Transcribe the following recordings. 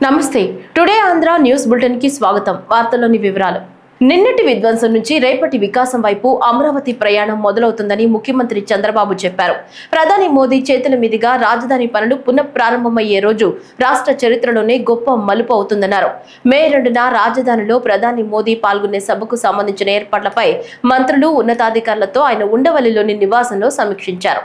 నమస్తే today Andhra news bulletin కి స్వాగతం. వార్తల్లోని వివరాలు. నిన్నటి విధ్వంసం నుంచి రేపటి వికాసం వైపు అమరావతి ప్రయాణం మొదలవుతుందని ముఖ్యమంత్రి చంద్రబాబు చెప్పారు. ప్రధాని మోదీ చేతుల మీదుగా రాజధాని పనులు పునఃప్రారంభమయ్యే రోజు రాష్ట్ర చరిత్రలోనే గొప్ప మలుపు అవుతుందన్నారు. మే 2న రాజధానిలో ప్రధాని మోదీ పాల్గొనే సభకు సంబంధించిన ఏర్పాట్లపై మంత్రులు, ఉన్నతాధికారులతో ఆయన ఉండవల్లిలోని నివాసంలో సమీక్షించారు.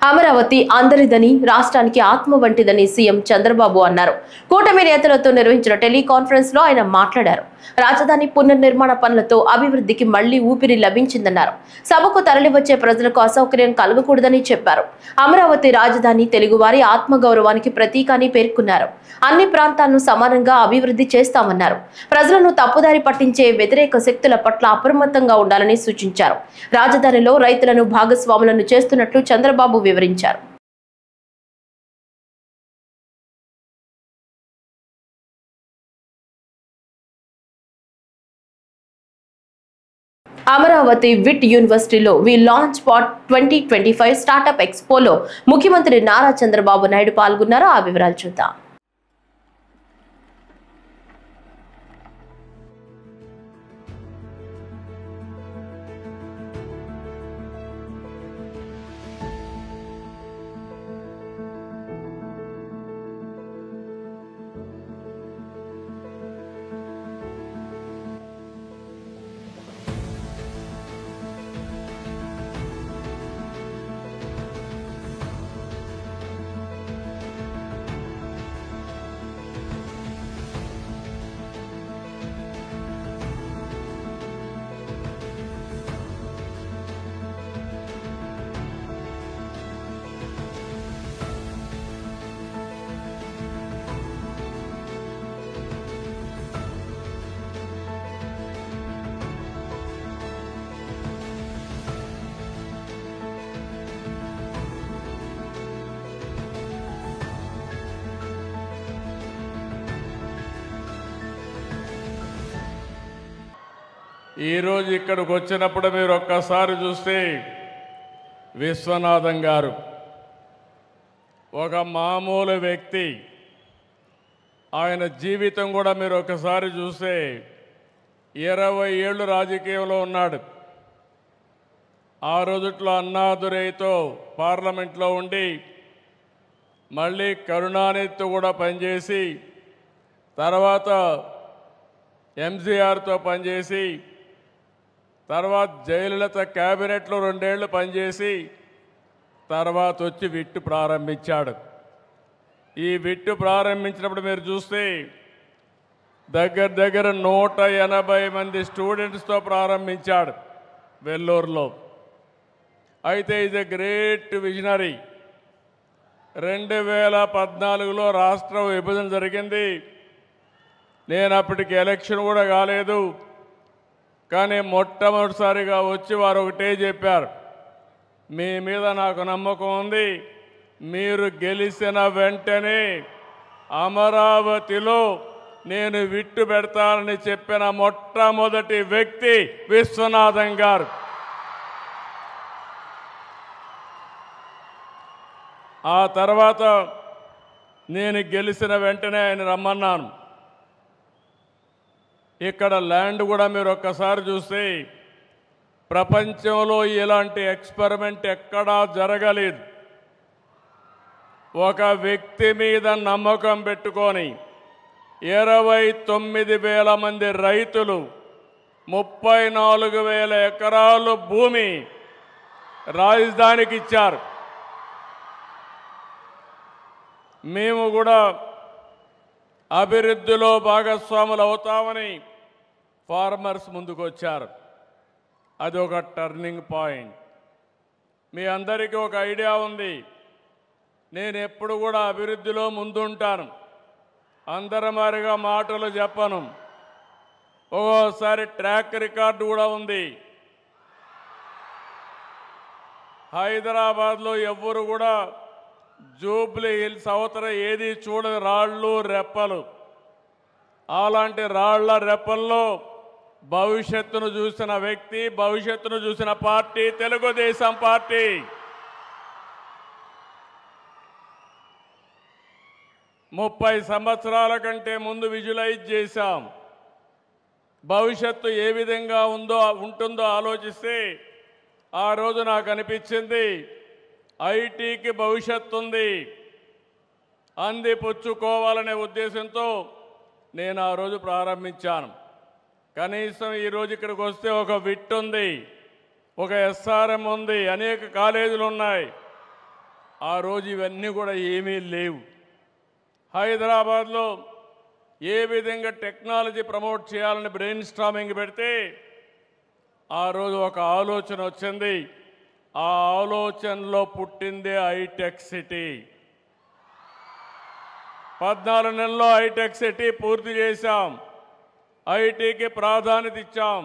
అమరావతి అందరిదని, రాష్ట్రానికి ఆత్మ వంటిదని సీఎం చంద్రబాబు అన్నారు. కూటమి నేతలతో నిర్వహించిన టెలికాన్ఫరెన్స్ లో ఆయన మాట్లాడారు. రాజధాని పునర్నిర్మాణ పనులతో అభివృద్ధికి మళ్లీ ఊపిరి లభించిందన్నారు. సభకు తరలివచ్చే ప్రజలకు అసౌకర్యం కలగకూడదని చెప్పారు. అమరావతి రాజధాని తెలుగువారి ఆత్మగౌరవానికి ప్రతీక అని పేర్కొన్నారు. అన్ని ప్రాంతాలను సమానంగా అభివృద్ధి చేస్తామన్నారు. ప్రజలను తప్పుదారి పట్టించే వ్యతిరేక శక్తుల పట్ల అప్రమత్తంగా ఉండాలని సూచించారు. రాజధానిలో రైతులను భాగస్వాములను చేస్తున్నట్లు చంద్రబాబు వివరించారు. అమరావతి విట్ యూనివర్సిటీలో వి లాంచ్ పాట్ 2025 స్టార్టప్ ఎక్స్పోలో ముఖ్యమంత్రి నారా చంద్రబాబు నాయుడు పాల్గొన్నారు. ఆ వివరాలు చూద్దాం. ఈరోజు ఇక్కడికి వచ్చినప్పుడు మీరు ఒక్కసారి చూస్తే విశ్వనాథం గారు ఒక మామూలు వ్యక్తి. ఆయన జీవితం కూడా మీరు ఒకసారి చూస్తే 20 ఏళ్ళు రాజకీయంలో ఉన్నాడు. ఆ రోజుట్లో అన్నాదురైతో పార్లమెంట్లో ఉండి మళ్ళీ కరుణానిధితో కూడా పనిచేసి తర్వాత ఎంజీఆర్తో పనిచేసి తర్వాత జయలలిత క్యాబినెట్లో 2 ఏళ్ళు పనిచేసి తర్వాత వచ్చి విట్టు ప్రారంభించాడు. ఈ విట్టు ప్రారంభించినప్పుడు మీరు చూస్తే దగ్గర 180 మంది స్టూడెంట్స్తో ప్రారంభించాడు వెల్లూరులో. అయితే ఈజ్ ఎ గ్రేట్ విజనరీ. 2014లో రాష్ట్ర విభజన జరిగింది. నేను అప్పటికి ఎలక్షన్ కూడా కాలేదు. కానీ మొట్టమొదటిసారిగా వచ్చి వారు ఒకటే చెప్పారు, మీ మీద నాకు నమ్మకం ఉంది, మీరు గెలిచిన వెంటనే అమరావతిలో నేను విట్టు పెడతానని చెప్పిన మొట్టమొదటి వ్యక్తి విశ్వనాథం గారు. ఆ తర్వాత నేను గెలిచిన వెంటనే ఆయన రమ్మన్నాను. ఇక్కడ ల్యాండ్ కూడా మీరు ఒక్కసారి చూస్తే ప్రపంచంలో ఇలాంటి ఎక్స్పెరిమెంట్ ఎక్కడా జరగలేదు. ఒక వ్యక్తి మీద నమ్మకం పెట్టుకొని 29,000 మంది రైతులు 34,000 ఎకరాలు భూమి రాజధానికి ఇచ్చారు. మేము కూడా అభివృద్ధిలో భాగస్వాములు అవుతామని ఫార్మర్స్ ముందుకు వచ్చారు. అది ఒక టర్నింగ్ పాయింట్. మీ అందరికీ ఒక ఐడియా ఉంది, నేను ఎప్పుడు కూడా అభివృద్ధిలో ముందుంటాను. అందరమారిగా మాటలు చెప్పను. ఒక్కోసారి ట్రాక్ రికార్డు కూడా ఉంది. హైదరాబాద్లో ఎవ్వరు కూడా జూబ్లీ హిల్స్ అవతల ఏది చూడని రాళ్ళు రెప్పలు. అలాంటి రాళ్ల రెప్పల్లో భవిష్యత్తును చూసిన వ్యక్తి, భవిష్యత్తును చూసిన పార్టీ తెలుగుదేశం పార్టీ. ముప్పై సంవత్సరాల కంటే ముందు విజువలైజ్ చేశాం. భవిష్యత్తు ఏ విధంగా ఉంటుందో ఆలోచిస్తే ఆ రోజు నాకు అనిపించింది ఐటీకి భవిష్యత్తు ఉంది, అందిపుచ్చుకోవాలనే ఉద్దేశంతో నేను ఆ రోజు ప్రారంభించాను. కనీసం ఈరోజు ఇక్కడికి వస్తే ఒక విట్ ఉంది, ఒక ఎస్ఆర్ఎం ఉంది, అనేక కాలేజీలు ఉన్నాయి. ఆ రోజు ఇవన్నీ కూడా ఏమీ లేవు. హైదరాబాద్లో ఏ విధంగా టెక్నాలజీ ప్రమోట్ చేయాలని బ్రెయిన్ స్టార్మింగ్ పెడితే ఆ రోజు ఒక ఆలోచన వచ్చింది. ఆ ఆలోచనలో పుట్టిందే హైటెక్ సిటీ. 14 నెలల్లో హైటెక్ సిటీ పూర్తి చేశాం. ఐటీకి ప్రాధాన్యత ఇచ్చాం.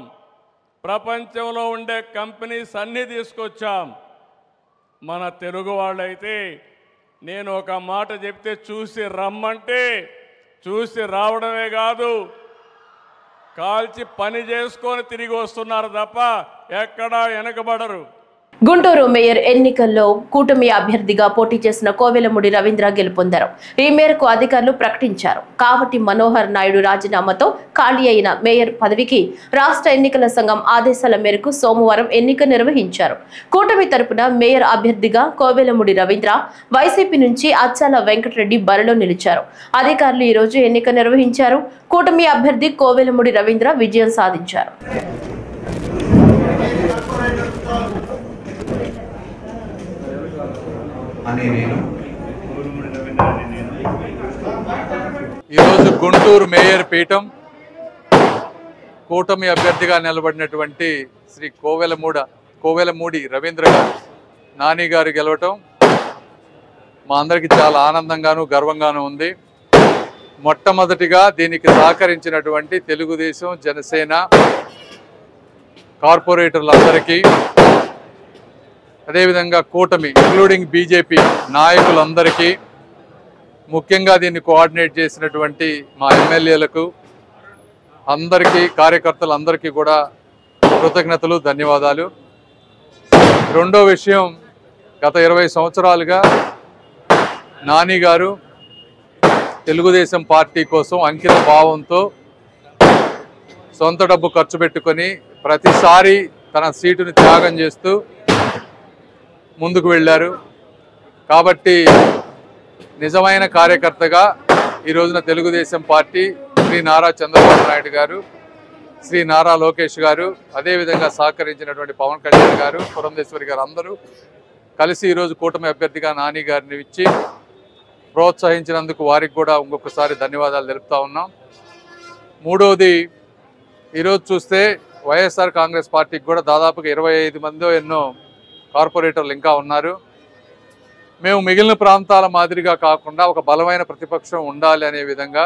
ప్రపంచంలో ఉండే కంపెనీస్ అన్నీ తీసుకొచ్చాం. మన తెలుగు వాళ్ళైతే నేను ఒక మాట చెప్తే చూసి రమ్మంటే చూసి రావడమే కాదు, కాల్చి పని చేసుకొని తిరిగి వస్తున్నారు తప్ప ఎక్కడా వెనకబడరు. గుంటూరు మేయర్ ఎన్నికల్లో కూటమి అభ్యర్థిగా పోటీ చేసిన కోవెలమూడి రవీంద్ర గెలుపొందారు. ఈ మేరకు అధికారులు ప్రకటించారు. కాబట్టి మనోహర్ నాయుడు రాజీనామాతో ఖాళీ అయిన మేయర్ పదవికి రాష్ట్ర ఎన్నికల సంఘం ఆదేశాల మేరకు సోమవారం ఎన్నిక నిర్వహించారు. కూటమి తరపున మేయర్ అభ్యర్థిగా కోవెలమూడి రవీంద్ర, వైసీపీ నుంచి అచ్చాల వెంకటరెడ్డి బరిలో నిలిచారు. అధికారులు ఈ రోజు ఎన్నిక నిర్వహించారు. కూటమి అభ్యర్థి కోవెలమూడి రవీంద్ర విజయం సాధించారు. ఈరోజు గుంటూరు మేయర్ పీఠం కూటమి అభ్యర్థిగా నిలబడినటువంటి శ్రీ కోవెలమూడి రవీంద్ర గారు, నాని గారు గెలవటం మా అందరికీ చాలా ఆనందంగాను గర్వంగాను ఉంది. మొట్టమొదటిగా దీనికి సహకరించినటువంటి తెలుగుదేశం, జనసేన కార్పొరేటర్లందరికీ, అదేవిధంగా కూటమి ఇంక్లూడింగ్ బీజేపీ నాయకులందరికీ, ముఖ్యంగా దీన్ని కోఆర్డినేట్ చేసినటువంటి మా ఎమ్మెల్యేలకు అందరికీ, కార్యకర్తలందరికీ కూడా కృతజ్ఞతలు, ధన్యవాదాలు. రెండో విషయం, గత 20 సంవత్సరాలుగా నాని గారు తెలుగుదేశం పార్టీ కోసం అంకిత భావంతో సొంత డబ్బు ఖర్చు పెట్టుకొని ప్రతిసారి తన సీటుని త్యాగం చేస్తూ ముందుకు వెళ్ళారు. కాబట్టి నిజమైన కార్యకర్తగా ఈ రోజున తెలుగుదేశం పార్టీ శ్రీ నారా చంద్రబాబు నాయుడు గారు, శ్రీ నారా లోకేష్ గారు, అదేవిధంగా సహకరించినటువంటి పవన్ కళ్యాణ్ గారు, పురంధేశ్వరి గారు అందరూ కలిసి ఈరోజు కూటమి అభ్యర్థిగా నాని గారిని ఇచ్చి ప్రోత్సహించినందుకు వారికి కూడా ఇంకొకసారి ధన్యవాదాలు తెలుపుతా ఉన్నాం. మూడవది, ఈరోజు చూస్తే వైఎస్ఆర్ కాంగ్రెస్ పార్టీకి కూడా దాదాపుగా 25 మందో ఎన్నో కార్పొరేటర్లు ఇంకా ఉన్నారు. మేము మిగిలిన ప్రాంతాల మాదిరిగా కాకుండా ఒక బలమైన ప్రతిపక్షం ఉండాలి అనే విధంగా,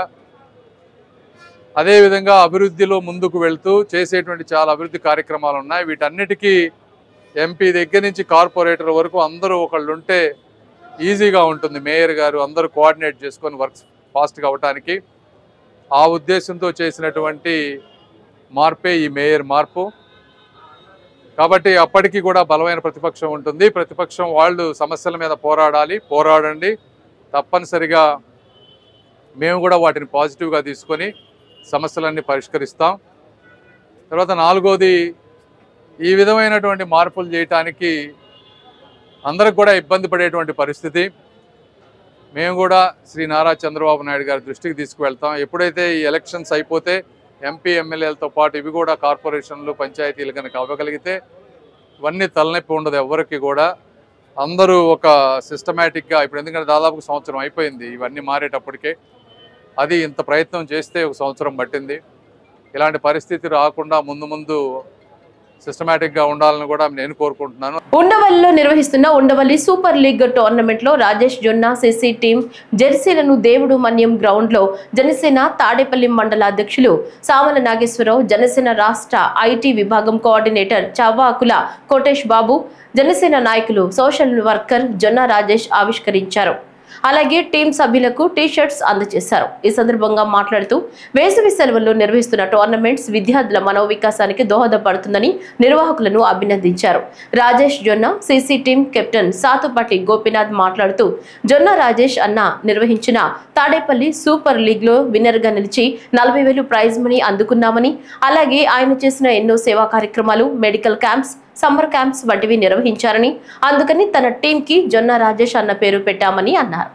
అదేవిధంగా అభివృద్ధిలో ముందుకు వెళ్తూ చేసేటువంటి చాలా అభివృద్ధి కార్యక్రమాలు ఉన్నాయి. వీటన్నిటికీ ఎంపీ దగ్గర నుంచి కార్పొరేటర్ వరకు అందరూ ఒకళ్ళు ఉంటే ఈజీగా ఉంటుంది. మేయర్ గారు అందరూ కోఆర్డినేట్ చేసుకొని వర్క్స్ ఫాస్ట్గా అవటానికి ఆ ఉద్దేశంతో చేసినటువంటి మార్పే ఈ మేయర్ మార్పు. కాబట్టి అప్పటికి కూడా బలమైన ప్రతిపక్షం ఉంటుంది. ప్రతిపక్షం వాళ్ళు సమస్యల మీద పోరాడండి. తప్పనిసరిగా మేము కూడా వాటిని పాజిటివ్గా తీసుకొని సమస్యలన్నీ పరిష్కరిస్తాం. తర్వాత నాలుగోది, ఈ విధమైనటువంటి మార్పులు చేయటానికి అందరికి కూడా ఇబ్బంది పడేటువంటి పరిస్థితి. మేము కూడా శ్రీ నారా చంద్రబాబు నాయుడు గారి దృష్టికి తీసుకువెళ్తాం. ఎప్పుడైతే ఈ ఎలక్షన్స్ అయిపోతే ఎంపీ ఎమ్మెల్యేలతో పాటు ఇవి కూడా కార్పొరేషన్లు, పంచాయతీలు కనుక అవ్వగలిగితే ఇవన్నీ తలనొప్పి ఉండదు ఎవరికి కూడా. అందరూ ఒక సిస్టమేటిక్గా, ఇప్పుడు ఎందుకంటే దాదాపు సంవత్సరం అయిపోయింది ఇవన్నీ మారేటప్పటికే, అది ఇంత ప్రయత్నం చేస్తే ఒక సంవత్సరం పట్టింది. ఇలాంటి పరిస్థితి రాకుండా ముందు సిస్టమేటిక్ గా ఉండాలని కూడా నేను కోరుకుంటున్నాను. ఉండవల్లిలో నిర్వహిస్తున్న ఉండవల్లి సూపర్ లీగ్ టోర్నమెంట్ లో రాజేష్ జొన్నా సిసి టీం జెర్సీలను దేవుడు మన్యం గ్రౌండ్ లో జనసేన తాడేపల్లి మండల అధ్యక్షులు సామల నాగేశ్వరరావు, జనసేన రాష్ట్ర ఐటీ విభాగం కోఆర్డినేటర్ చవ్వాకుల కోటేష్ బాబు, జనసేన నాయకులు సోషల్ వర్కర్ జొన్న రాజేష్ ఆవిష్కరించారు. అలాగే టీం సభ్యులకు టీ-షర్ట్స్ అందజేశారు. ఈ సందర్భంగా మాట్లాడుతూ వేసవి సెలవుల్లో నిర్వహిస్తున్న టోర్నమెంట్స్ విద్యార్థుల మనోవికాసానికి దోహదపడుతుందని నిర్వాహకులను అభినందించారు. రాజేష్ జొన్న CC team captain Sathupati Gopinath మాట్లాడుతూ జొన్న రాజేష్ అన్న నిర్వహించిన తాడేపల్లి సూపర్ లీగ్ లో విన్నర్ గా నిలిచి 40,000 ప్రైజ్ మనీ అందుకున్నామని, అలాగే ఆయన చేసిన ఎన్నో సేవా కార్యక్రమాలు, మెడికల్ క్యాంప్స్, సమ్మర్ క్యాంప్స్ వంటివి నిర్వహించారని, అందుకని తన టీం కి జొన్న రాజేష్ అన్న పేరు పెట్టామని అన్నారు.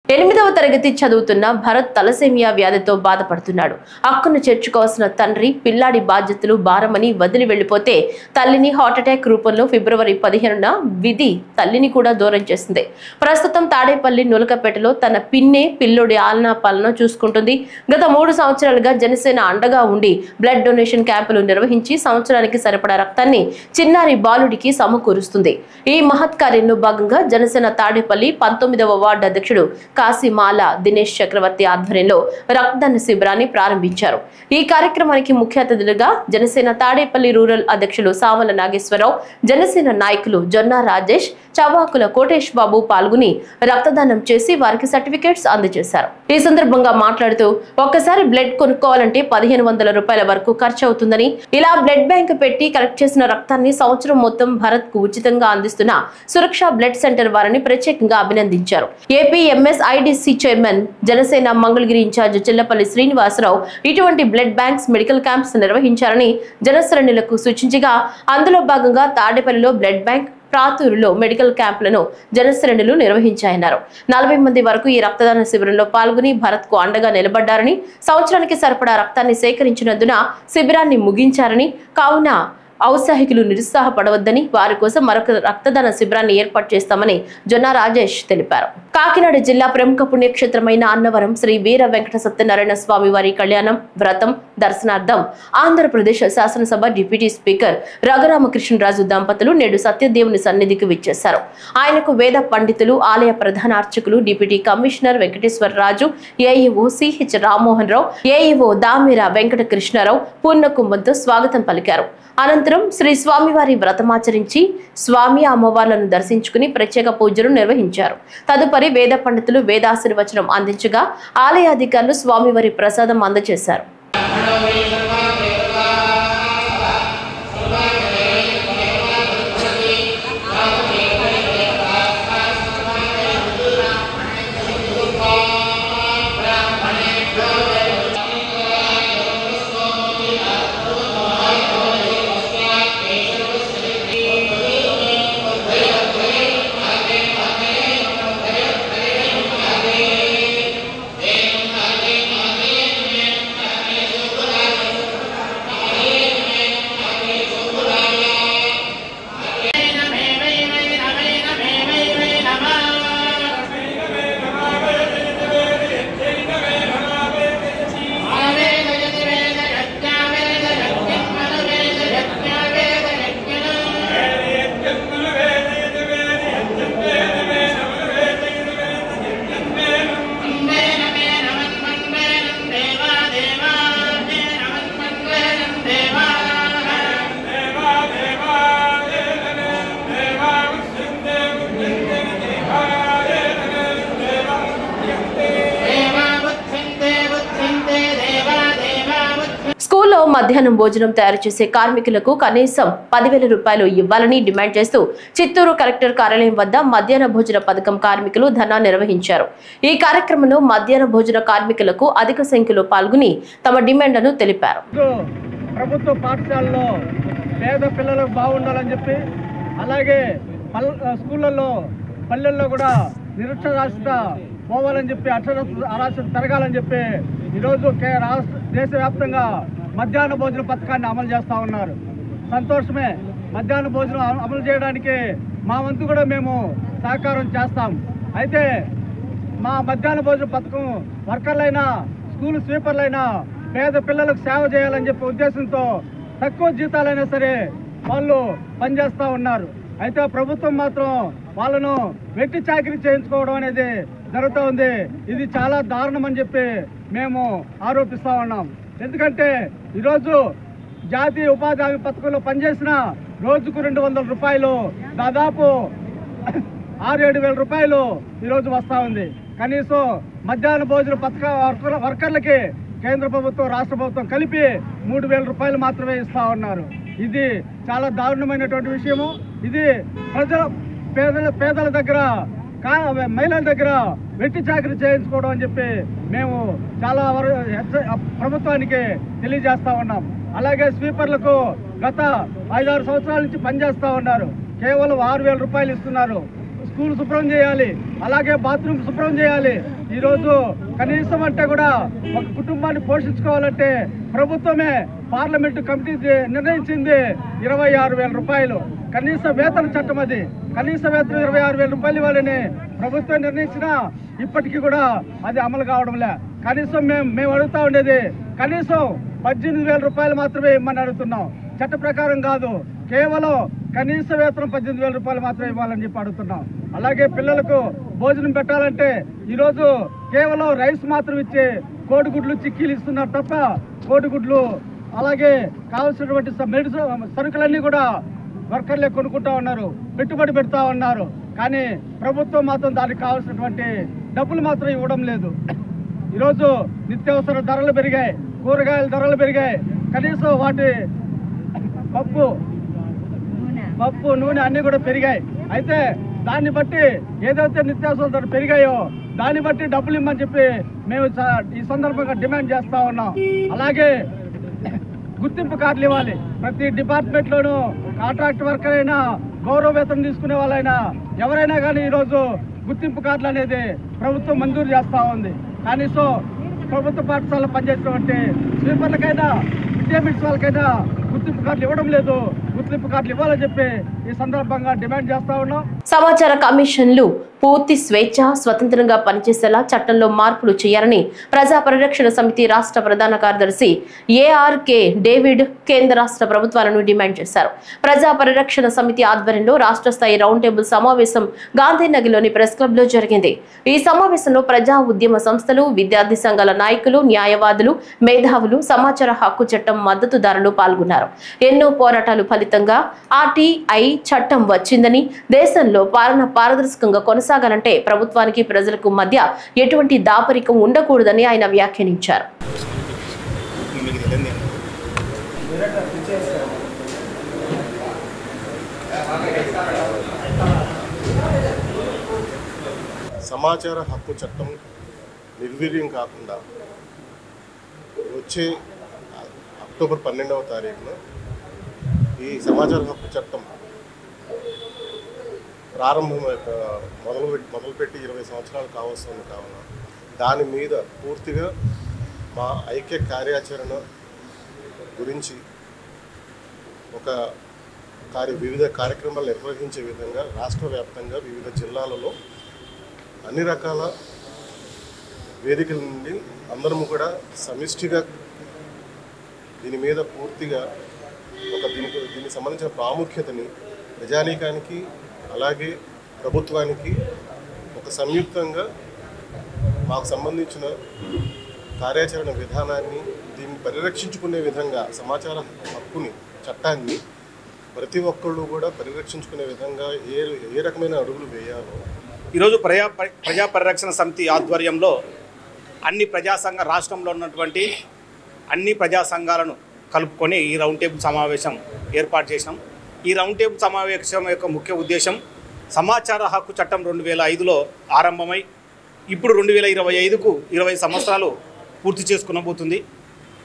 ఎనిమిదవ తరగతి చదువుతున్న భరత్ తలసేమియా వ్యాధితో బాధపడుతున్నాడు. హక్కును చేర్చుకోవాల్సిన తండ్రి పిల్లాడి బాధ్యతలు భారమని వదిలి వెళ్లిపోతే తల్లిని హార్ట్అటాక్ రూపంలో ఫిబ్రవరి 15న విధి తల్లిని కూడా దూరం చేసింది. ప్రస్తుతం తాడేపల్లి నులకపేటలో తన పిన్నే పిల్లోడి ఆలనా పాలన చూసుకుంటుంది. గత 3 సంవత్సరాలుగా జనసేన అండగా ఉండి బ్లడ్ డొనేషన్ క్యాంపులు నిర్వహించి సంవత్సరానికి సరిపడా రక్తాన్ని చిన్నారి బాలుడికి సమకూరుస్తుంది. ఈ మహత్ కార్యంలో భాగంగా జనసేన తాడేపల్లి 19వ వార్డు అధ్యక్షుడు కాశీమాల దినేష్ చక్రవర్తి ఆధ్వర్యంలో రక్తదాన శిబిరాన్ని ప్రారంభించారు. ఈ కార్యక్రమానికి ముఖ్య అతిథులుగా జనసేన తాడేపల్లి రూరల్ అధ్యక్షులు సామల నాగేశ్వరరావు, జనసేన నాయకులు జొన్న రాజేష్, చవాకుల కోటేష్ బాబు పాల్గొని రక్తదానం చేసి వారికి సర్టిఫికేట్స్ అందజేశారు. ఈ సందర్భంగా మాట్లాడుతూ ఒక్కసారి బ్లడ్ కొనుక్కోవాలంటే 1500 రూపాయల వరకు ఖర్చు అవుతుందని, ఇలా బ్లడ్ బ్యాంక్ పెట్టి కలెక్ట్ చేసిన రక్తాన్ని సంవత్సరం మొత్తం భరత్ కు ఉచితంగా అందిస్తున్న సురక్ష బ్లడ్ సెంటర్ వారిని ప్రత్యేకంగా అభినందించారు. AP MSIDC chairman, Janasena Mangalagiri incharge Chellapalli Srinivasarao ఇటువంటి బ్లడ్ బ్యాంక్స్, మెడికల్ క్యాంప్స్ నిర్వహించారని జనశ్రేణులకు సూచించగా, అందులో భాగంగా తాడేపల్లిలో బ్లడ్ బ్యాంక్, ప్రాతూరులో మెడికల్ క్యాంపులను జనశ్రేణులు నిర్వహించాయన్నారు. 40 మంది వరకు ఈ రక్తదాన శిబిరంలో పాల్గొని భారత్ కు అండగా నిలబడ్డారని, సంవత్సరానికి సరిపడా రక్తాన్ని సేకరించినందున శిబిరాన్ని ముగించారని, కావున ఔత్సాహికులు నిరుత్సాహపడవద్దని, వారి కోసం మరొక రక్తదాన శిబిరాన్ని ఏర్పాటు చేస్తామని జొన్న రాజేష్ తెలిపారు. కాకినాడ జిల్లా ప్రముఖ పుణ్యక్షేత్రమైన అన్నవరం శ్రీ వీర వెంకట సత్యనారాయణ స్వామి వారి కళ్యాణం, వ్రతం, దర్శనార్థం ఆంధ్రప్రదేశ్ శాసనసభ డిప్యూటీ స్పీకర్ రఘురామకృష్ణరాజు దంపతులు నేడు సత్యదేవుని సన్నిధికి విచ్చేశారు. ఆయనకు వేద పండితులు, ఆలయ ప్రధాన అర్చకులు, deputy commissioner Venkateswararaju, AEO CH Rammohan Rao, AEO Damira Venkata Krishnarao పూర్ణకుంభంతో స్వాగతం పలికారు. అనంతరం శ్రీ స్వామివారి వ్రతమాచరించి స్వామి అమ్మవార్లను దర్శించుకుని ప్రత్యేక పూజలు నిర్వహించారు. తదుపరి వేద పండితులు వేదాశీర్వచనం అందించగా ఆలయ అధికారులు స్వామివారి ప్రసాదం అందజేశారు. స్కూల్లో మధ్యాహ్నం భోజనం తయారు చేసే కార్మికులకు కనీసం 10,000 రూపాయలు ఇవ్వాలని డిమాండ్ చేస్తూ చిత్తూరు కలెక్టర్ కార్యాలయం వద్ద మధ్యాహ్న భోజన పథకం కార్మికులు ధర్నా నిర్వహించారు. ఈ కార్యక్రమంలో మధ్యాహ్న భోజన కార్మికులకు అధిక సంఖ్యలో పాల్గొని తమ డిమాండ్లను తెలిపారు. ప్రభుత్వ పాఠశాలలో పేద పిల్లలకు బాగుండాలని చెప్పి, అలాగే స్కూళ్ళల్లో పల్లెల్లో కూడా నిరక్షరాస్యత పోవాలని చెప్పి, అరాస్యత పెరగాలని చెప్పి ఈరోజు దేశవ్యాప్తంగా మధ్యాహ్న భోజన పథకాన్ని అమలు చేస్తూ ఉన్నారు. సంతోషమే. మధ్యాహ్న భోజనం అమలు చేయడానికి మా వంతు కూడా మేము సహకారం చేస్తాం. అయితే మా మధ్యాహ్న భోజన పథకం వర్కర్లైనా, స్కూల్ స్వీపర్లైనా పేద పిల్లలకు సేవ చేయాలని చెప్పే ఉద్దేశంతో తక్కువ జీతాలైనా సరే వాళ్ళు పనిచేస్తూ ఉన్నారు. అయితే ప్రభుత్వం మాత్రం వాళ్ళను వెట్టి చాకరీ చేయించుకోవడం అనేది జరుగుతూ ఉంది. ఇది చాలా దారుణం అని చెప్పి మేము ఆరోపిస్తూ ఉన్నాం. ఎందుకంటే ఈరోజు జాతీయ ఉపాధి హామీ పథకంలో పనిచేసిన రోజుకు 200 రూపాయలు, దాదాపు 6-7 వేల రూపాయలు ఈరోజు వస్తూ ఉంది. కనీసం మధ్యాహ్న భోజన పథక వర్కర్లకి కేంద్ర ప్రభుత్వం రాష్ట్ర ప్రభుత్వం కలిపి 3,000 రూపాయలు మాత్రమే ఇస్తూ ఉన్నారు. ఇది చాలా దారుణమైనటువంటి విషయము. ఇది పేదల దగ్గర మహిళల దగ్గర వెట్టి చాకరీ చేయించుకోవడం అని చెప్పి మేము చాలా ప్రభుత్వానికి తెలియజేస్తా ఉన్నాం. అలాగే స్వీపర్లకు గత 5-6 సంవత్సరాల నుంచి పనిచేస్తూ ఉన్నారు. కేవలం 6,000 రూపాయలు ఇస్తున్నారు. స్కూల్ శుభ్రం చేయాలి, అలాగే బాత్రూమ్ శుభ్రం చేయాలి. ఈరోజు కనీసం అంటే కూడా ఒక కుటుంబాన్ని పోషించుకోవాలంటే ప్రభుత్వమే పార్లమెంటు కమిటీ నిర్ణయించింది 26,000 రూపాయలు. కనీస వేతన చట్టం అది. కనీస వేతనం 26,000 రూపాయలు ఇవ్వాలని ప్రభుత్వం నిర్ణయించినా ఇప్పటికీ కూడా అది అమలు కావడంలే. కనీసం మేము అడుగుతా ఉండేది కనీసం 18,000 రూపాయలు మాత్రమే ఇవ్వమని అడుగుతున్నాం. చట్ట ప్రకారం కాదు, కేవలం కనీస వేతనం 18,000 రూపాయలు మాత్రమే ఇవ్వాలని చెప్పి అడుగుతున్నాం. అలాగే పిల్లలకు భోజనం పెట్టాలంటే ఈరోజు కేవలం రైస్ మాత్రం ఇచ్చి కోడిగుడ్లు చిక్కీలు ఇస్తున్నారు తప్ప కోడిగుడ్లు అలాగే కావాల్సినటువంటి సరుకులన్నీ కూడా వర్కర్లే కొనుక్కుంటా ఉన్నారు, పెట్టుబడి పెడతా ఉన్నారు. కానీ ప్రభుత్వం మాత్రం దానికి కావాల్సినటువంటి డబ్బులు మాత్రం ఇవ్వడం లేదు. ఈరోజు నిత్యావసర ధరలు పెరిగాయి, కూరగాయల ధరలు పెరిగాయి. కనీసం వాటి పప్పు నూనె అన్నీ కూడా పెరిగాయి. అయితే దాన్ని బట్టి ఏదైతే నిత్యావసర ధరలు పెరిగాయో దాన్ని బట్టి డబ్బులు ఇవ్వమని చెప్పి మేము ఈ సందర్భంగా డిమాండ్ చేస్తా ఉన్నాం. అలాగే గుర్తింపు కార్డులు ఇవ్వాలి. ప్రతి డిపార్ట్మెంట్లోనూ కాంట్రాక్ట్ వర్కర్ అయినా, గౌరవ వేతనం తీసుకునే వాళ్ళైనా ఎవరైనా కానీ ఈరోజు గుర్తింపు కార్డులు అనేది ప్రభుత్వం మంజూరు చేస్తూ ఉంది. కనీసం ప్రభుత్వ పాఠశాలలో పనిచేసినటువంటి స్వీపర్లకైనా, విద్యామిట్స్ వాళ్ళకైనా గుర్తింపు కార్డులు ఇవ్వడం లేదు. గుర్తింపు కార్డులు ఇవ్వాలని చెప్పి ఈ సందర్భంగా డిమాండ్ చేస్తా ఉన్నాం. సమాచార కమిషన్లు పూర్తి స్వేచ్ఛ, స్వతంత్రంగా పనిచేసేలా చట్టంలో మార్పులు చేయాలని ప్రజా పరిరక్షణ సమితి రాష్ట్ర ప్రధాన కార్యదర్శి ఏఆర్కే డేవిడ్ కేంద్ర రాష్ట్ర ప్రభుత్వాలను డిమాండ్ చేశారు. ప్రజా పరిరక్షణ సమితి ఆధ్వర్యంలో రాష్ట్ర స్థాయి రౌండ్ టేబుల్ సమావేశం గాంధీనగర్లోని ప్రెస్ క్లబ్ లో జరిగింది. ఈ సమావేశంలో ప్రజా ఉద్యమ సంస్థలు, విద్యార్థి సంఘాల నాయకులు, న్యాయవాదులు, మేధావులు, సమాచార హక్కు చట్టం మద్దతుదారులు పాల్గొన్నారు. ఎన్నో పోరాటాలు ఫలితంగా ఆర్టీఐ చట్టం వచ్చిందని, దేశంలో పాలన పారదర్శకంగా కొనసాగాలంటే ప్రభుత్వానికి ప్రజలకు మధ్య ఎటువంటి దాపరికం ఉండకూడదని ఆయన వ్యాఖ్యానించారు. సమాచార హక్కు చట్టం నిర్వీర్యం కాకుండా వచ్చే అక్టోబర్ 12వ తారీఖున ఈ సమాచార హక్కు చట్టం ప్రారంభం మొదలుపెట్టి 20 సంవత్సరాలు కావస్తుంది. కావున దాని మీద పూర్తిగా మా ఐక్య కార్యాచరణ గురించి వివిధ కార్యక్రమాలు నిర్వహించే విధంగా రాష్ట్ర వ్యాప్తంగా వివిధ జిల్లాలలో అన్ని రకాల వేదికల నుండి అందరము కూడా సమిష్టిగా దీని మీద పూర్తిగా దీనికి సంబంధించిన ప్రాముఖ్యతని ప్రజానీకానికి అలాగే ప్రభుత్వానికి ఒక సంయుక్తంగా మాకు సంబంధించిన కార్యాచరణ విధానాన్ని దీన్ని పరిరక్షించుకునే విధంగా సమాచార హక్కుని చట్టాన్ని ప్రతి ఒక్కళ్ళు కూడా పరిరక్షించుకునే విధంగా ఏ రకమైన అడుగులు వేయాలో ఈరోజు ప్రజా పరిరక్షణ సమితి ఆధ్వర్యంలో అన్ని ప్రజా సంఘ రాష్ట్రంలో ఉన్నటువంటి అన్ని ప్రజా సంఘాలను కలుపుకొని ఈ రౌండ్ టేబుల్ సమావేశం ఏర్పాటు చేసినాం. ఈ రౌండ్ టేబుల్ సమావేశం యొక్క ముఖ్య ఉద్దేశం సమాచార హక్కు చట్టం 2005లో ఆరంభమై ఇప్పుడు 2025కు 20 సంవత్సరాలు పూర్తి చేసుకునబోతుంది.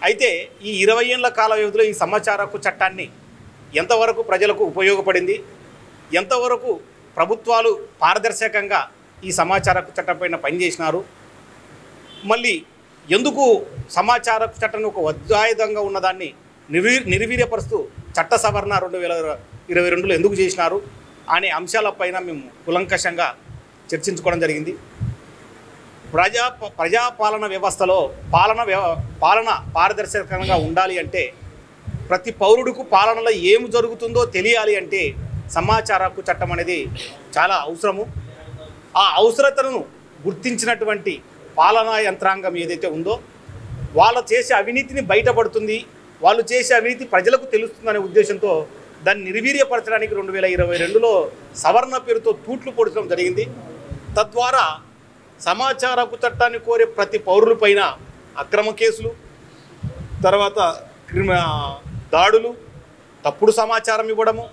అయితే ఈ 20 ఏళ్ల కాల వ్యవధిలో ఈ సమాచార హక్కు చట్టాన్ని ఎంతవరకు ప్రజలకు ఉపయోగపడింది, ఎంతవరకు ప్రభుత్వాలు పారదర్శకంగా ఈ సమాచార హక్కు చట్టంపైన పనిచేసినారు, మళ్ళీ ఎందుకు సమాచార హక్కు చట్టం ఒక వజ్రాయుధంగా ఉన్నదాన్ని నిర్వీర్యపరుస్తూ చట్ట సవరణ 2022లో ఎందుకు చేసినారు అనే అంశాలపైన మేము కులంకషంగా చర్చించుకోవడం జరిగింది. ప్రజాపాలన వ్యవస్థలో పాలన పారదర్శకంగా ఉండాలి అంటే, ప్రతి పౌరుడికి పాలనలో ఏమి జరుగుతుందో తెలియాలి అంటే సమాచార హక్కు చట్టం అనేది చాలా అవసరము. ఆ అవసరతను గుర్తించినటువంటి పాలనా యంత్రాంగం ఏదైతే ఉందో వాళ్ళు చేసే అవినీతిని బయటపడుతుంది, వాళ్ళు చేసే అవినీతి ప్రజలకు తెలుస్తుందనే ఉద్దేశంతో దాన్ని నిర్వీర్యపరచడానికి 2022లో సవరణ పేరుతో తూట్లు పొడచడం జరిగింది. తద్వారా సమాచార హక్కు చట్టాన్ని కోరే ప్రతి పౌరులపైన అక్రమ కేసులు, తర్వాత దాడులు, తప్పుడు సమాచారం ఇవ్వడము.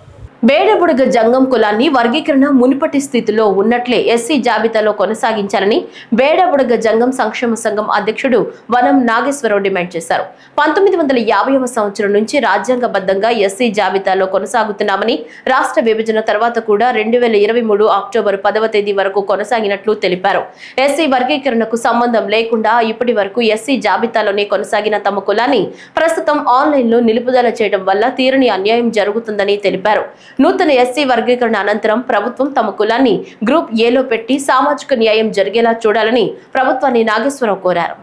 బేడబుడగ జంగం కులాన్ని వర్గీకరణ మునుపటి స్థితిలో ఉన్నట్లే ఎస్సీ జాబితాలో కొనసాగించాలని బేడబుడగ జంగం సంక్షేమ సంఘం అధ్యక్షుడు వనం నాగేశ్వరరావు డిమాండ్ చేశారు. 1950వ సంవత్సరం నుంచి రాజ్యాంగబద్ధంగా ఎస్సీ జాబితాలో కొనసాగుతున్నామని, రాష్ట్ర విభజన తర్వాత కూడా 2023 అక్టోబర్ 10వ తేదీ వరకు కొనసాగినట్లు తెలిపారు. ఎస్సీ వర్గీకరణకు సంబంధం లేకుండా ఇప్పటి వరకు ఎస్సీ జాబితాలోనే కొనసాగిన తమ కులాన్ని ప్రస్తుతం ఆన్లైన్లో నిలుపుదల చేయడం వల్ల తీరని అన్యాయం జరుగుతుందని తెలిపారు. నూతన ఎస్సీ వర్గీకరణ అనంతరం ప్రభుత్వం తమ కులాన్ని గ్రూప్ ఏలో పెట్టి సామాజిక న్యాయం జరిగేలా చూడాలని ప్రభుత్వాన్ని నాగేశ్వరరావు కోరారు.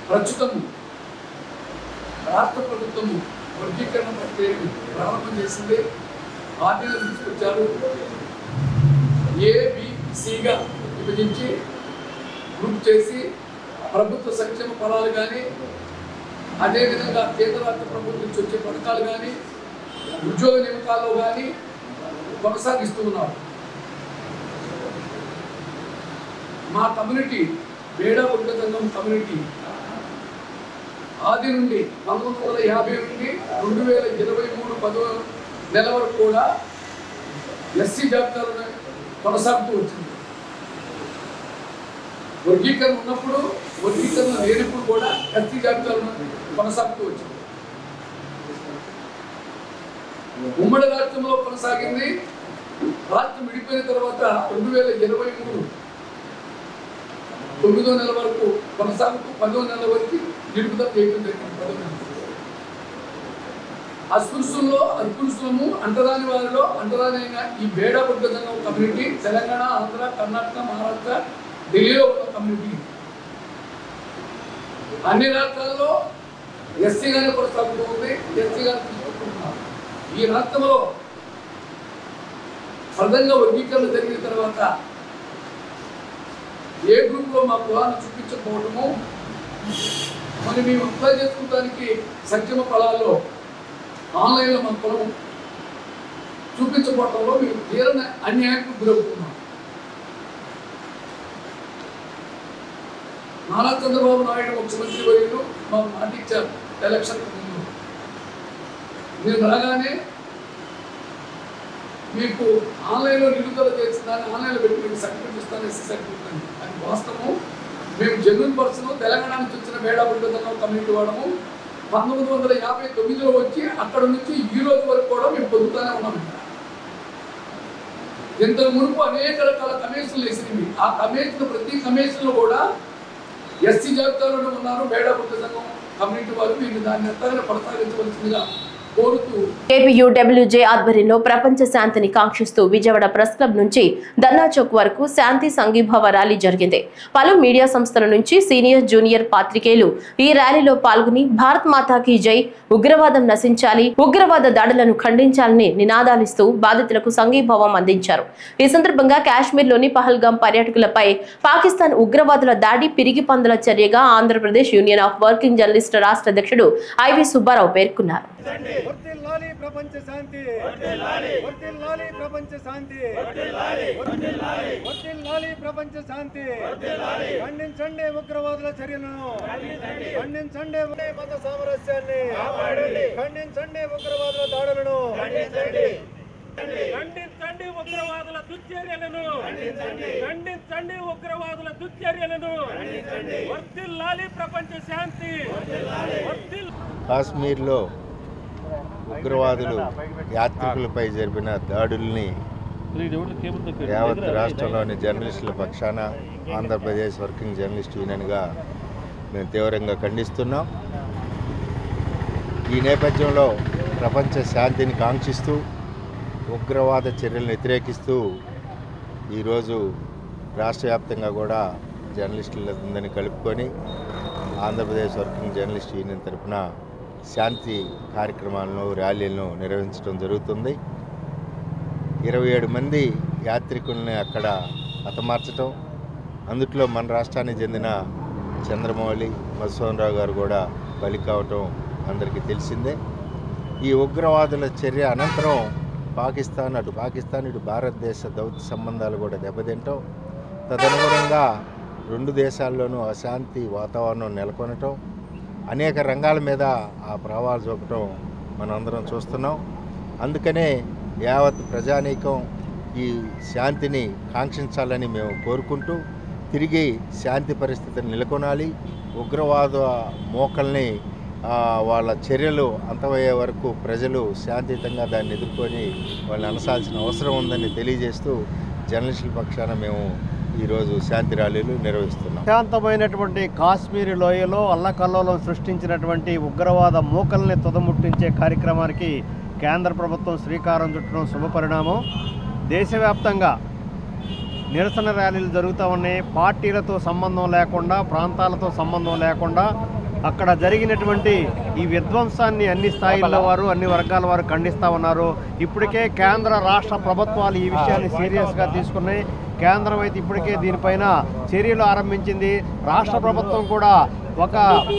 ప్రస్తుతం రాష్ట్ర ప్రభుత్వం వర్గీకరణ ప్రక్రియను ప్రారంభం చేసింది. ఆర్డినెన్స్ తీసుకొచ్చారు. ఏబిసిగా విభజించి గ్రూప్ చేసి ప్రభుత్వ సంక్షేమ ఫలాలు కానీ, అదేవిధంగా కేంద్ర రాష్ట్ర ప్రభుత్వం నుంచి వచ్చే పథకాలు కానీ, ఉద్యోగ నియామకాల్లో కానీ కొనసాగిస్తూ ఉన్నారు. మా కమ్యూనిటీ బేడబుడగ జంగం కమ్యూనిటీ ఆది నుండి 1950 నుండి 2023 10వ నెల వరకు కూడా ఎస్సీ జాబితాలో కొనసాగుతూ వచ్చింది. వర్గీకరణ ఉన్నప్పుడు, వర్గీకరణ లేనప్పుడు కూడా ఎస్సీ జాబితాలో కొనసాగుతూ వచ్చింది. ఉమ్మడి రాష్ట్రంలో కొనసాగింది. రాష్ట్రం విడిపోయిన తర్వాత 2023 9వ నెల వరకు కొనసాగుతూ 10వ నెల వరకు నిలుపుదల చేయడం జరిగింది. అస్పృశ్యుల్లో అస్పృశ్యులము, అంటరాని వారిలో అంటరానైన ఈ బేడబుడగ జంగం కమ్యూనిటీ తెలంగాణ, ఆంధ్ర, కర్ణాటక, మహారాష్ట్ర, ఢిల్లీలో ఉన్న కమ్యూనిటీ అన్ని రాష్ట్రాల్లో ఎస్సీగానే కొనసాగుతూ ఉంది. ఎస్సీగానే తీసుకుంటున్నారు. ఈ రాష్ట్రంలో ప్రధానంగా వర్గీకరణ జరిగిన తర్వాత ఏ గ్రూప్లో మా కులాన్ని చూపించకపోవటము, మరి మేము అప్లై చేసుకోవడానికి సంక్షేమ ఫలాల్లో ఆన్లైన్లో మా కులం చూపించకపోవటంలో మేము తీరని అన్యాయానికి గురవుతున్నాం. నారా చంద్రబాబు నాయుడు ముఖ్యమంత్రి వర్యులు మా మాట ఇచ్చారు ఎలక్షన్ ముందు. మీరు రాగానే మీకు ఆన్లైన్లో నిలుపుదల చేసి దాన్ని ఆన్లైన్లో పెట్టి మీకు సర్టిఫికేట్ ఇస్తాను, ఎస్సీ సర్టిఫికేట్ అని. అది వాస్తవము. మేము జెన్యూన్ పర్సన్ తెలంగాణ నుంచి వచ్చిన బేడబుడగ జంగం కమ్యూనిటీ వాడము. 1959లో వచ్చి అక్కడ నుంచి ఈ రోజు వరకు కూడా మేము పొందుతూనే ఉన్నాం. ఇంతకు మునుపు అనేక రకాల కమిషన్లు వేసినవి. ఆ కమిషన్ ప్రతి కమిషన్లో కూడా ఎస్సీ జాబితాలోనే ఉన్నారు బేడబుడగ జంగం కమ్యూనిటీ వాళ్ళు. మీరు దాన్ని ఎంతగానో కొనసాగించవలసిందిగా కోరుతూ ఏపీయూడబ్ల్యూజే ఆధ్వర్యంలో ప్రపంచ శాంతిని కాంక్షిస్తూ విజయవాడ ప్రెస్ క్లబ్ నుంచి ధర్నా చౌక్ వరకు శాంతి సంఘీభావ ర్యాలీ జరిగింది. పలు మీడియా సంస్థల నుంచి సీనియర్, జూనియర్ పాత్రికేయులు ఈ ర్యాలీలో పాల్గొని భారత్ మాతాకి జై, ఉగ్రవాదం నశించాలి, ఉగ్రవాద దాడులను ఖండించాలని నినాదాలిస్తూ బాధితులకు సంఘీభావం అందించారు. ఈ సందర్భంగా కాశ్మీర్లోని పహల్గాం పర్యాటకులపై పాకిస్తాన్ ఉగ్రవాదుల దాడి పిరిగి పందుల చర్యగా Andhra Pradesh union of working journalist రాష్ట్ర అధ్యక్షుడు ఐవి సుబ్బారావు పేర్కొన్నారు. వర్ధిల్లాలి ప్రపంచ శాంతి, వర్ధిల్లాలి ప్రపంచ శాంతి, వర్ధిల్లాలి ప్రపంచ శాంతి. ఖండించండి ఉగ్రవాదుల చర్యలను, ఖండించండి మత సామరస్యాన్ని, ఖండించండి ఉగ్రవాదుల దాడులను, ఖండించండి ఉగ్రవాదుల దుశ్చర్యలను, ఖండించండి ఉగ్రవాదుల దుశ్చర్యలను. వర్ధిల్లాలి ప్రపంచ శాంతి. కాశ్మీర్లో ఉగ్రవాదులు యాత్రికులపై జరిపిన దాడుల్ని యావత్ రాష్ట్రంలోని జర్నలిస్టుల పక్షాన ఆంధ్రప్రదేశ్ వర్కింగ్ జర్నలిస్ట్ యూనియన్గా మేము తీవ్రంగా ఖండిస్తున్నాం. ఈ నేపథ్యంలో ప్రపంచ శాంతిని కాంక్షిస్తూ ఉగ్రవాద చర్యలను వ్యతిరేకిస్తూ ఈరోజు రాష్ట్ర వ్యాప్తంగా కూడా జర్నలిస్టులందరినీ కలుపుకొని ఆంధ్రప్రదేశ్ వర్కింగ్ జర్నలిస్ట్ యూనియన్ తరఫున శాంతి కార్యక్రమాలను, ర్యాలీలను నిర్వహించడం జరుగుతుంది. 27 మంది యాత్రికుల్ని అక్కడ హతమార్చటం, అందుట్లో మన రాష్ట్రానికి చెందిన చంద్రమౌళి మధుసూదనరావు గారు కూడా బలి కావటం అందరికీ తెలిసిందే. ఈ ఉగ్రవాదుల చర్య అనంతరం పాకిస్తాన్ ఇటు భారతదేశ దౌత్య సంబంధాలు కూడా దెబ్బతింటాం, తదనుగుణంగా రెండు దేశాల్లోనూ అశాంతి వాతావరణం నెలకొనటం, అనేక రంగాల మీద ఆ ప్రభావాలు చూపటం మనందరం చూస్తున్నాం. అందుకనే యావత్ ప్రజానీకం ఈ శాంతిని కాంక్షించాలని మేము కోరుకుంటూ తిరిగి శాంతి పరిస్థితిని నెలకొనాలి. ఉగ్రవాద మోకల్ని వాళ్ళ చర్యలు అంతమయ్యే వరకు ప్రజలు శాంతియుతంగా దాన్ని ఎదుర్కొని వాళ్ళని అనసాల్సిన అవసరం ఉందని తెలియజేస్తూ జర్నలిస్టుల పక్షాన మేము ఈరోజు శాంతి ర్యాలీలు నిర్వహిస్తున్నాం. శాంతమైనటువంటి కాశ్మీర్ లోయలో అల్లకల్లోలం సృష్టించినటువంటి ఉగ్రవాద మూకల్ని తుదముట్టించే కార్యక్రమానికి కేంద్ర ప్రభుత్వం శ్రీకారం చుట్టడం శుభపరిణామం. దేశవ్యాప్తంగా నిరసన ర్యాలీలు జరుగుతూ ఉన్నాయి. పార్టీలతో సంబంధం లేకుండా, ప్రాంతాలతో సంబంధం లేకుండా అక్కడ జరిగినటువంటి ఈ విధ్వంసాన్ని అన్ని స్థాయిల వారు, అన్ని వర్గాల వారు ఖండిస్తూ ఉన్నారు. ఇప్పటికే కేంద్ర రాష్ట్ర ప్రభుత్వాలు ఈ విషయాన్ని సీరియస్గా తీసుకున్నాయి. కేంద్రం అయితే ఇప్పటికే దీనిపైన చర్యలు ఆరంభించింది. రాష్ట్ర ప్రభుత్వం కూడా ఒక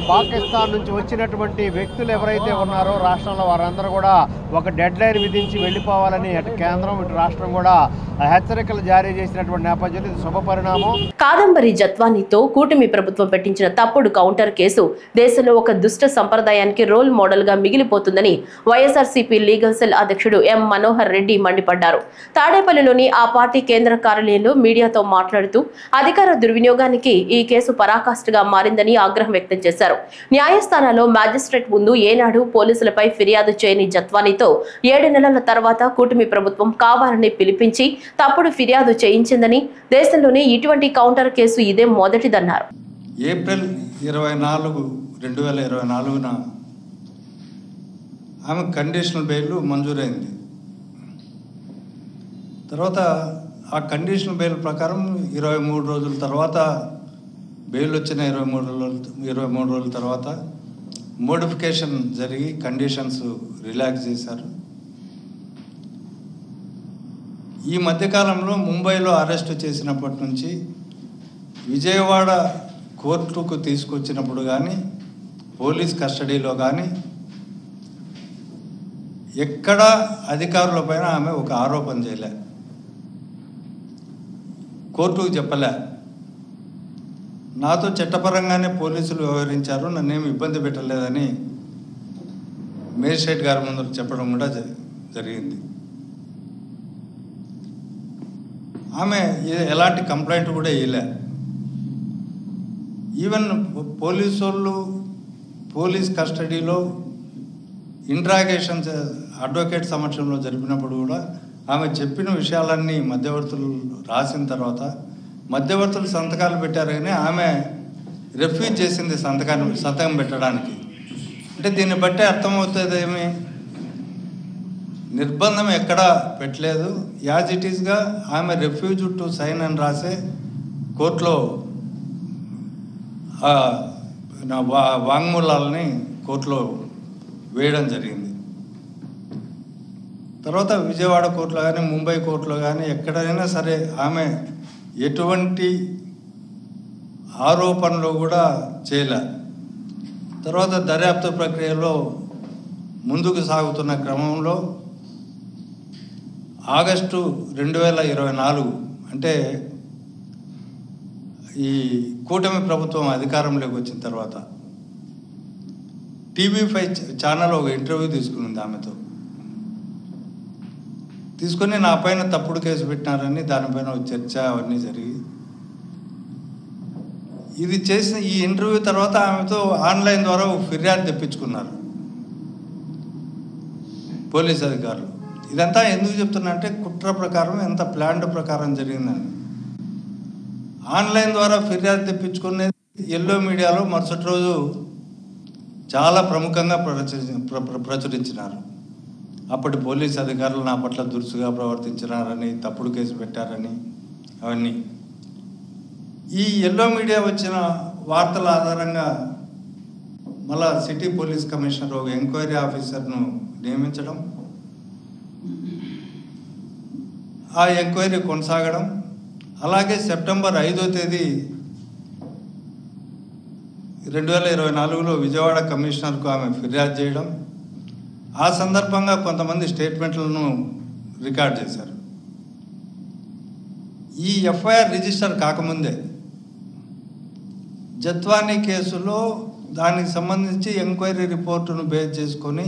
పాకిస్తాన్ నుంచి వచ్చినటువంటి వ్యక్తులు ఎవరైతే ఉన్నారో రాష్ట్రంలో వారందరూ కూడా ఒక డెడ్ లైన్ విధించి వెళ్ళిపోవాలని అటు కేంద్రం ఇటు రాష్ట్రం కూడా హెచ్చరికలు జారీ చేసినటువంటి నేపథ్యంలో ఇది శుభపరిణామం. కాదంబరి జత్వానీతో కూటమి ప్రభుత్వం పెట్టించిన తప్పుడు కౌంటర్ కేసు దేశంలో ఒక దుష్ట సంప్రదాయానికి రోల్ మోడల్ గా మిగిలిపోతుందని వైఎస్ఆర్సీపీ లీగల్ సెల్ అధ్యక్షుడు ఎం మనోహర్ రెడ్డి మండిపడ్డారు. తాడేపల్లిలోని ఆ పార్టీ కేంద్ర కార్యాలయంలో మీడియాతో మాట్లాడుతూ అధికార దుర్వినియోగానికి ఈ కేసు పరాకాష్ఠగా మారిందని ఆగ్రహం వ్యక్తం చేశారు. న్యాయస్థానాల్లో మ్యాజిస్ట్రేట్ ముందు ఏనాడు పోలీసులపై ఫిర్యాదు చేయని జత్వానీతో 7 నెలల తర్వాత కూటమి ప్రభుత్వం కావాలని పిలిపించి తప్పుడు ఫిర్యాదు చేయించిందని, దేశంలోనే ఇటువంటి కౌంటర్ కేసు ఇదే మొదటిదన్నారు. ఏప్రిల్ 24, 2024న ఆమె కండిషనల్ బెయిల్ మంజూరైంది. తర్వాత ఆ కండిషనల్ బెయిల్ ప్రకారం 23 రోజుల తర్వాత బెయిల్ వచ్చిన 23 రోజుల తర్వాత మోడిఫికేషన్ జరిగి కండిషన్స్ రిలాక్స్ చేశారు. ఈ మధ్యకాలంలో ముంబైలో అరెస్టు చేసినప్పటి నుంచి విజయవాడ కోర్టుకు తీసుకొచ్చినప్పుడు కానీ, పోలీస్ కస్టడీలో కానీ ఎక్కడా అధికారులపైన ఆమె ఒక ఆరోపణ చేయలే, కోర్టుకు చెప్పలే. నాతో చట్టపరంగానే పోలీసులు వ్యవహరించారు, నన్నేమి ఇబ్బంది పెట్టలేదని మేజిస్ట్రేట్ గారి ముందు చెప్పడం కూడా జరిగింది. ఆమె ఎలాంటి కంప్లైంట్ కూడా ఇవ్వలే. ఈవెన్ పోలీసు వాళ్ళు పోలీస్ కస్టడీలో ఇంట్రాగేషన్స్ అడ్వకేట్ సమక్షంలో జరిపినప్పుడు కూడా ఆమె చెప్పిన విషయాలన్నీ మధ్యవర్తులు రాసిన తర్వాత మధ్యవర్తులు సంతకాలు పెట్టారు, కానీ ఆమె రిఫ్యూజ్ చేసింది సంతకం పెట్టడానికి. అంటే దీన్ని బట్టి అర్థమవుతుంది ఏమి, నిర్బంధం ఎక్కడా పెట్టలేదు. యాజ్ ఇట్ ఈస్గా ఆమె రిఫ్యూజ్ టు సైన్ అని రాసే కోర్టులో వాంగ్మూలాలని కోర్టులో వేయడం జరిగింది. తర్వాత విజయవాడ కోర్టులో కానీ, ముంబై కోర్టులో కానీ ఎక్కడైనా సరే ఆమె ఎటువంటి ఆరోపణలు కూడా చేయలే. తర్వాత దర్యాప్తు ప్రక్రియలో ముందుకు సాగుతున్న క్రమంలో ఆగస్టు 2024 అంటే ఈ కూటమి ప్రభుత్వం అధికారంలోకి వచ్చిన తర్వాత TV5 ఛానల్ ఒక ఇంటర్వ్యూ తీసుకునింది ఆమెతో. తీసుకొని నా పైన తప్పుడు కేసు పెట్టినారని దానిపైన చర్చ అవన్నీ జరిగి ఇది చేసిన ఈ ఇంటర్వ్యూ తర్వాత ఆమెతో ఆన్లైన్ ద్వారా ఒక ఫిర్యాదు తెప్పించుకున్నారు పోలీస్ అధికారులు. ఇదంతా ఎందుకు చెప్తున్నా అంటే కుట్ర ప్రకారం, ఎంత ప్లాన్డ్ ప్రకారం జరిగిందని. ఆన్లైన్ ద్వారా ఫిర్యాదు తెప్పించుకునేది ఎల్లో మీడియాలో మరుసటి రోజు చాలా ప్రముఖంగా ప్రచురించినారు. అప్పటి పోలీస్ అధికారులు నా పట్ల దురుసుగా ప్రవర్తించినారని, తప్పుడు కేసు పెట్టారని అవన్నీ. ఈ ఎల్లో మీడియా వచ్చిన వార్తల ఆధారంగా మళ్ళా సిటీ పోలీస్ కమిషనర్ ఒక ఎంక్వైరీ ఆఫీసర్ను నియమించడం, ఆ ఎంక్వైరీ కొనసాగడం, అలాగే సెప్టెంబర్ 5వ తేదీ 2024లో విజయవాడ కమిషనర్కు ఆమె ఫిర్యాదు చేయడం, ఆ సందర్భంగా కొంతమంది స్టేట్మెంట్లను రికార్డ్ చేశారు. ఈ ఎఫ్ఐఆర్ రిజిస్టర్ కాకముందే జత్వానీ కేసులో దానికి సంబంధించి ఎంక్వైరీ రిపోర్టును బేస్ చేసుకొని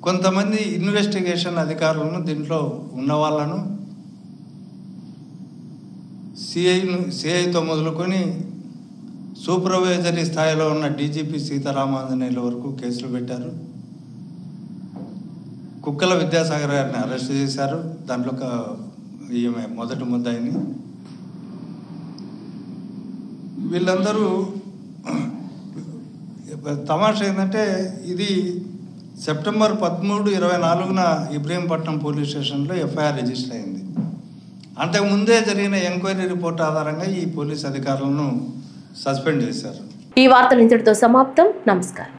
కొంతమంది ఇన్వెస్టిగేషన్ అధికారులను, దీంట్లో ఉన్న వాళ్ళను సిఐతో మొదలుకొని సూపర్వైజరీ స్థాయిలో ఉన్న డీజీపీ సీతారామాంజనేయుల వరకు కేసులు పెట్టారు. కుక్కల విద్యాసాగర్ గారిని అరెస్ట్ చేశారు. దాంట్లో ఈమె మొదటి ముద్దాయిని. వీళ్ళందరూ తమాషా ఏంటంటే ఇది సెప్టెంబర్ 13, 24న ఇబ్రహీంపట్నం పోలీస్ స్టేషన్లో ఎఫ్ఐఆర్ రిజిస్టర్ అయింది. అంతకుముందే జరిగిన ఎంక్వైరీ రిపోర్ట్ ఆధారంగా ఈ పోలీస్ అధికారులను సస్పెండ్ చేశారు. ఈ వార్తలు ఇంతటితో సమాప్తం. నమస్కారం.